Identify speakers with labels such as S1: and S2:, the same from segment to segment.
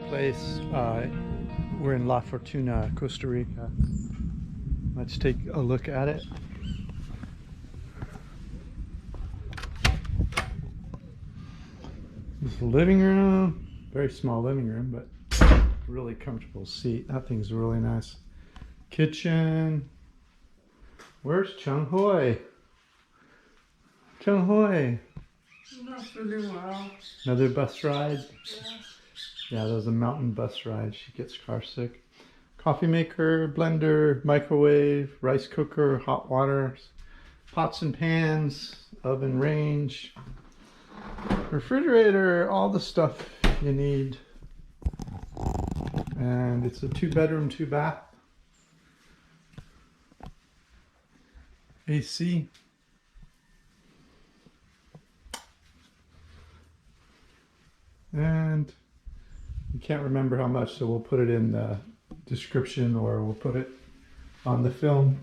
S1: place. We're in La Fortuna, Costa Rica. Let's take a look at it. This is the living room. Very small living room, but really comfortable seat. That thing's really nice. Kitchen. Where's 𝐁𝐎𝐄? 𝐁𝐎𝐄.
S2: Not feeling well.
S1: Another bus ride?
S2: Yeah.
S1: Yeah, that was a mountain bus ride. She gets car sick. Coffee maker, blender, microwave, rice cooker, hot water, pots and pans, oven range, refrigerator, all the stuff you need. And it's a 2-bedroom, 2-bath. AC. And you can't remember how much, so we'll put it in the description or we'll put it on the film.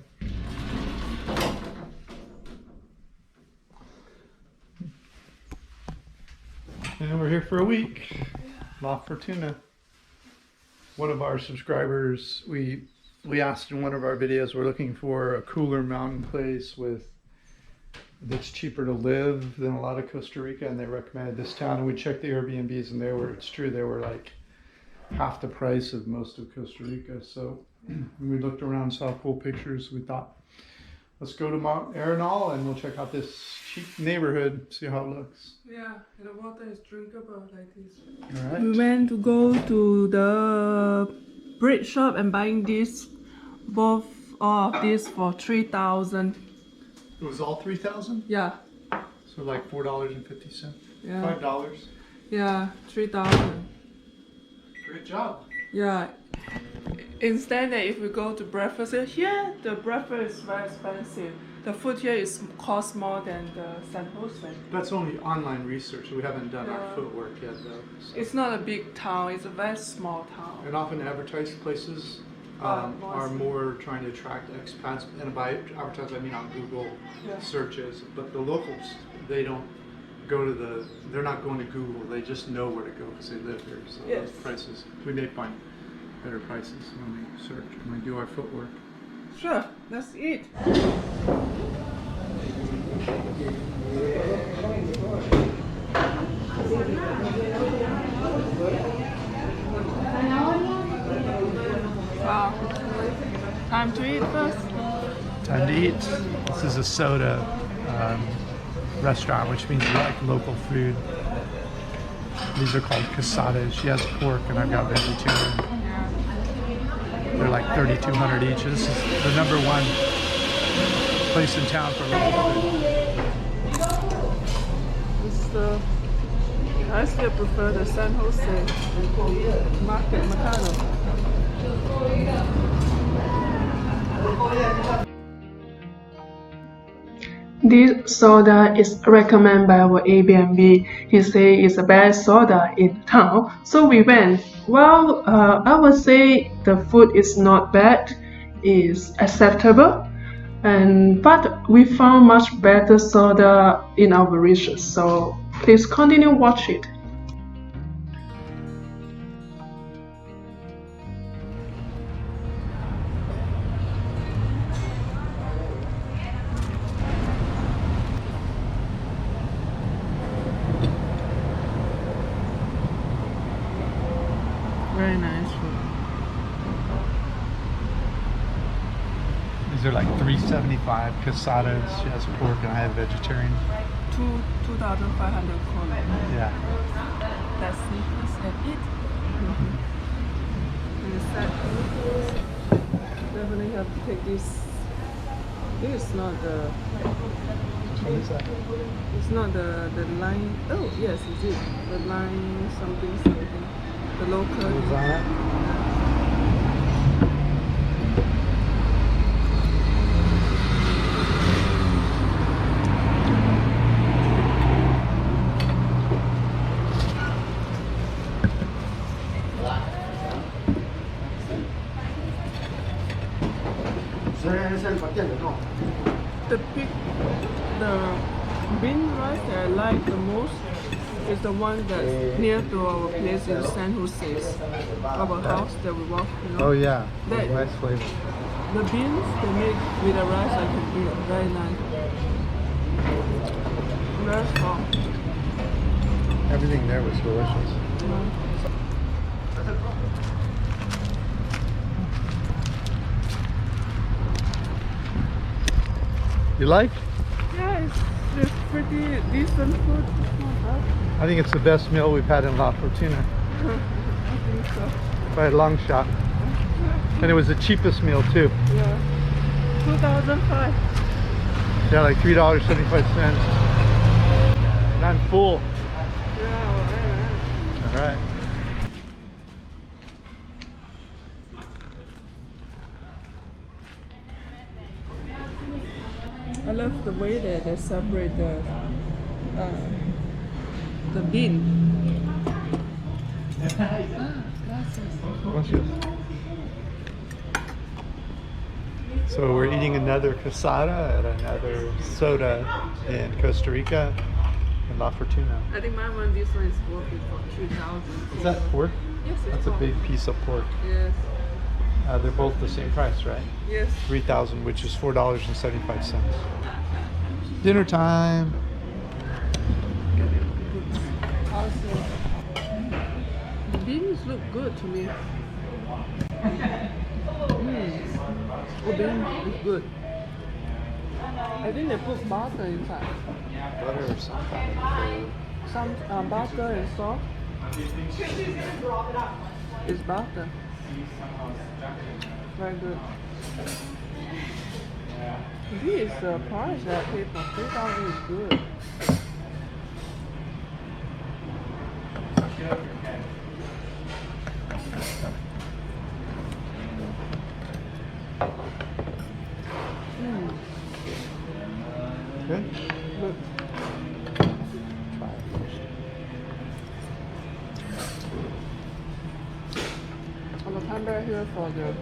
S1: And we're here for a week. La Fortuna. One of our subscribers, we asked in one of our videos, we're looking for a cooler mountain place that's cheaper to live than a lot of Costa Rica, and they recommended this town. And we checked the Airbnbs, and it's true, they were like half the price of most of Costa Rica. So when we looked around, saw cool pictures, we thought, let's go to Mount 𝐴𝐴𝐿 and we'll check out this cheap neighborhood, see how it looks.
S2: Yeah, and the water is drinkable like this.
S1: All right.
S2: We went to go to the bread shop and buying this, all of this for 3,000.
S1: It was all 3,000?
S2: Yeah.
S1: So like $4.50?
S2: Yeah.
S1: $5?
S2: Yeah, 3,000.
S1: Great job.
S2: Yeah. Instead, if we go to breakfast here, the breakfast is very expensive. The food here costs more than the 𝐷𝐴𝐻𝐿.
S1: That's only online research. We haven't done our footwork yet, though. So.
S2: It's not a big town. It's a very small town.
S1: And often advertised places are more trying to attract expats. And by advertise, I mean on Google searches. But the locals, they don't go to they're not going to Google. They just know where to go because they live here. So those prices, we may find better prices when we search, when we do our footwork.
S2: Sure, let's eat. Wow. Time to eat first.
S1: Time to eat. This is a soda restaurant, which means you like local food. These are called casadas. She has pork and I've got vegetarian. They're like 3,200 each. This is the #1 place in town for local food.
S2: I still prefer the 𝐷𝐻𝐿 market Mercado. This soda is recommended by our Airbnb. He say it's the best soda in town, so we went. Well, I would say the food is not bad, is acceptable, but we found much better soda in our research. So please continue watch it. Very nice food.
S1: These are like $3.75 casadas. She has pork and I have vegetarian.
S2: 2,500 kroner.
S1: Yeah.
S2: Let's see and eat. Definitely have to take this. This is not the.
S1: What is that?
S2: It's not the line. Oh yes, it is the line something. The local.
S1: Lasagna?
S2: The bean rice that I like the most is the one that's near to our place in 𝐿𝐴, our house that we walk, you know.
S1: Oh yeah,
S2: That-
S1: nice flavor.
S2: The beans they make with the rice I can eat, very nice. Very strong.
S1: Everything there was delicious. You like?
S2: Yeah, it's pretty decent food. It's not bad.
S1: I think it's the best meal we've had in La Fortuna
S2: I think so.
S1: by a long shot. And it was the cheapest meal too.
S2: Yeah. 2005.
S1: Yeah, like $3.75. And I'm full.
S2: Yeah,
S1: All right.
S2: I love the way that they separate the bean.
S1: Gracias. So we're eating another casada at another soda in Costa Rica in La Fortuna.
S2: I think my one, this one is worth it for 3,000.
S1: Is that pork?
S2: Yes, it's
S1: That's a
S2: pork.
S1: big piece of pork.
S2: Yes.
S1: They're both the same price, right?
S2: Yes.
S1: 3,000, which is $4.75. Dinner time.
S2: Also, the beans look good to me. The bean is good. I think they put butter inside.
S1: Butter or some kind of
S2: Some butter and salt. It's butter. Very good. This is the price that I paid for 3,000 is good.
S1: Good?
S2: Good.
S1: Try it first.
S2: I will come back here for the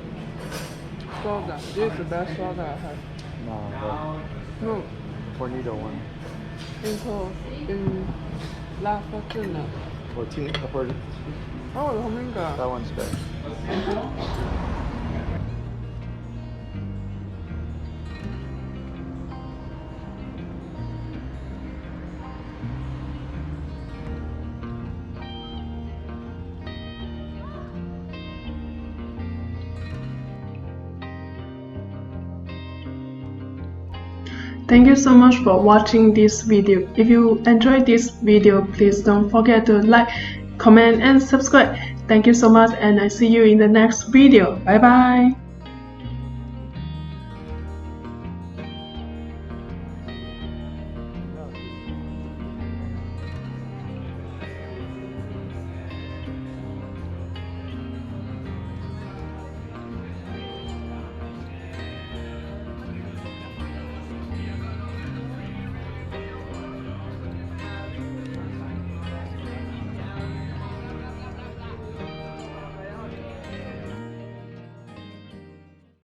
S2: soda. This is the best soda I have.
S1: No,
S2: No,
S1: the Tornado one.
S2: in La Fortuna. Oh, Hormiga.
S1: That one's good.
S2: Thank you so much for watching this video. If you enjoyed this video, please don't forget to like, comment and subscribe. Thank you so much and I see you in the next video. Bye bye.